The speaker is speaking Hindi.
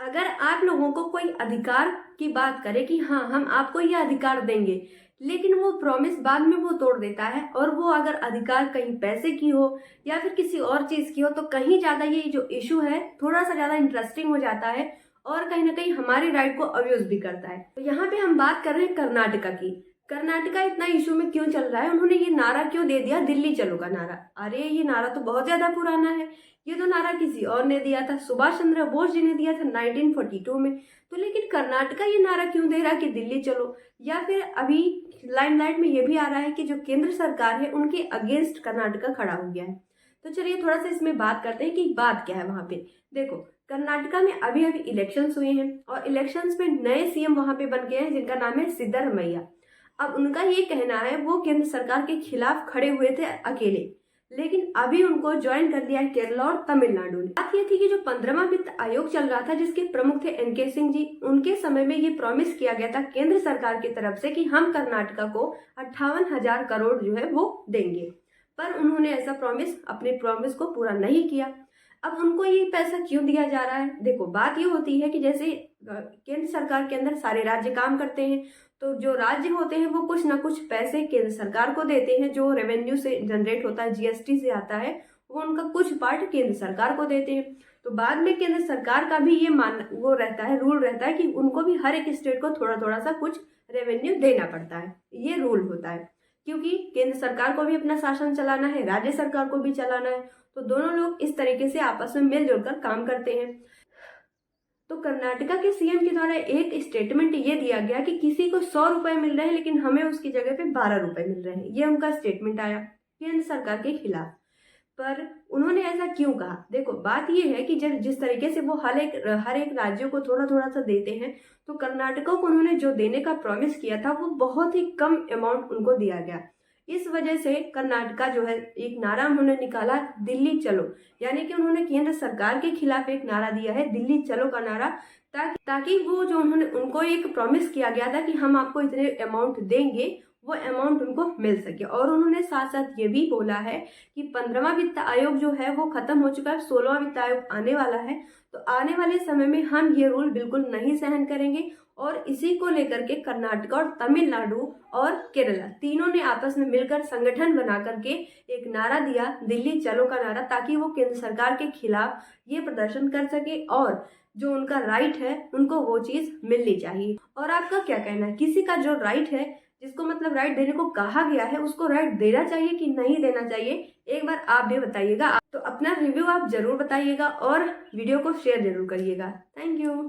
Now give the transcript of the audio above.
अगर आप लोगों को कोई अधिकार की बात करे कि हाँ हम आपको ये अधिकार देंगे, लेकिन वो प्रॉमिस बाद में वो तोड़ देता है, और वो अगर अधिकार कहीं पैसे की हो या फिर किसी और चीज की हो, तो कहीं ज्यादा ये जो इशू है थोड़ा सा ज्यादा इंटरेस्टिंग हो जाता है और कहीं ना कहीं हमारी राइट को अब्यूज भी करता है। तो यहाँ पे हम बात कर रहे हैं कर्नाटका की। कर्नाटका इतना इशू में क्यों चल रहा है, उन्होंने ये नारा क्यों दे दिया, दिल्ली चलो का नारा। अरे ये नारा तो बहुत ज्यादा पुराना है, ये तो नारा किसी और ने दिया था, सुभाष चंद्र बोस जी ने दिया था 1942 में। तो लेकिन कर्नाटका ये नारा क्यों दे रहा है कि दिल्ली चलो। या फिर अभी लाइमलाइट में ये भी आ रहा है कि जो केंद्र सरकार है उनके अगेंस्ट कर्नाटका खड़ा हो गया है। तो चलिए थोड़ा सा इसमें बात करते हैं कि बात क्या है वहां पे। देखो, कर्नाटका में अभी अभी इलेक्शंस हुए हैं और इलेक्शंस में नए सीएम वहां पे बन गए हैं जिनका नाम है सिद्धरमैया। अब उनका ये कहना है, वो केंद्र सरकार के खिलाफ खड़े हुए थे अकेले, लेकिन अभी उनको ज्वाइन कर लिया है केरला और तमिलनाडु ने। बात ये थी कि जो 15वां वित्त आयोग चल रहा था जिसके प्रमुख थे एनके सिंह जी, उनके समय में ये प्रॉमिस किया गया था केंद्र सरकार की तरफ से कि हम कर्नाटका को 58,000 करोड़ जो है वो देंगे। पर उन्होंने ऐसा प्रॉमिस, अपने प्रॉमिस को पूरा नहीं किया। अब उनको ये पैसा क्यों दिया जा रहा है? देखो, बात ये होती है कि जैसे केंद्र सरकार के अंदर सारे राज्य काम करते हैं, तो जो राज्य होते हैं वो कुछ ना कुछ पैसे केंद्र सरकार को देते हैं, जो रेवेन्यू से जनरेट होता है, जीएसटी से आता है, वो उनका कुछ पार्ट केंद्र सरकार को देते हैं। तो बाद में केंद्र सरकार का भी ये वो रहता है, रूल रहता है कि उनको भी हर एक स्टेट को थोड़ा थोड़ा सा कुछ रेवेन्यू देना पड़ता है। ये रूल होता है, क्योंकि केंद्र सरकार को भी अपना शासन चलाना है, राज्य सरकार को भी चलाना है, तो दोनों लोग इस तरीके से आपस में मिलजुल कर काम करते हैं। तो कर्नाटका के सीएम के द्वारा एक स्टेटमेंट ये दिया गया कि किसी को 100 रुपए मिल रहे हैं लेकिन हमें उसकी जगह पे 12 रुपए मिल रहे हैं। ये उनका स्टेटमेंट आया केंद्र सरकार के खिलाफ। पर उन्होंने ऐसा क्यों कहा? देखो, बात ये है कि जब जिस तरीके से वो हर एक राज्यों को थोड़ा थोड़ा सा देते हैं, तो कर्नाटका को उन्होंने जो देने का प्रॉमिस किया था वो बहुत ही कम अमाउंट उनको दिया गया। इस वजह से कर्नाटका जो है, एक नारा उन्होंने निकाला, दिल्ली चलो, यानी कि उन्होंने केंद्र सरकार के खिलाफ एक नारा दिया है, दिल्ली चलो का नारा, ताकि वो जो उन्होंने उनको एक प्रॉमिस किया गया था कि हम आपको इतने अमाउंट देंगे, वो अमाउंट उनको मिल सके। और उन्होंने साथ साथ ये भी बोला है कि 15वां वित्त आयोग जो है वो खत्म हो चुका है, 16वां वित्त आयोग आने वाला है। तो आने वाले समय में हम ये रूल बिल्कुल नहीं सहन करेंगे, और इसी को लेकर के कर्नाटका और तमिलनाडु और केरला तीनों ने आपस में मिलकर संगठन बना करके एक नारा दिया, दिल्ली चलो का नारा, ताकि वो केंद्र सरकार के खिलाफ ये प्रदर्शन कर सके और जो उनका राइट है उनको वो चीज मिलनी चाहिए। और आपका क्या कहना है, किसी का जो राइट है, जिसको मतलब राइट देने को कहा गया है, उसको राइट देना चाहिए कि नहीं देना चाहिए? एक बार आप भी बताइएगा। तो अपना रिव्यू आप जरूर बताइएगा और वीडियो को शेयर जरूर करिएगा। Thank you.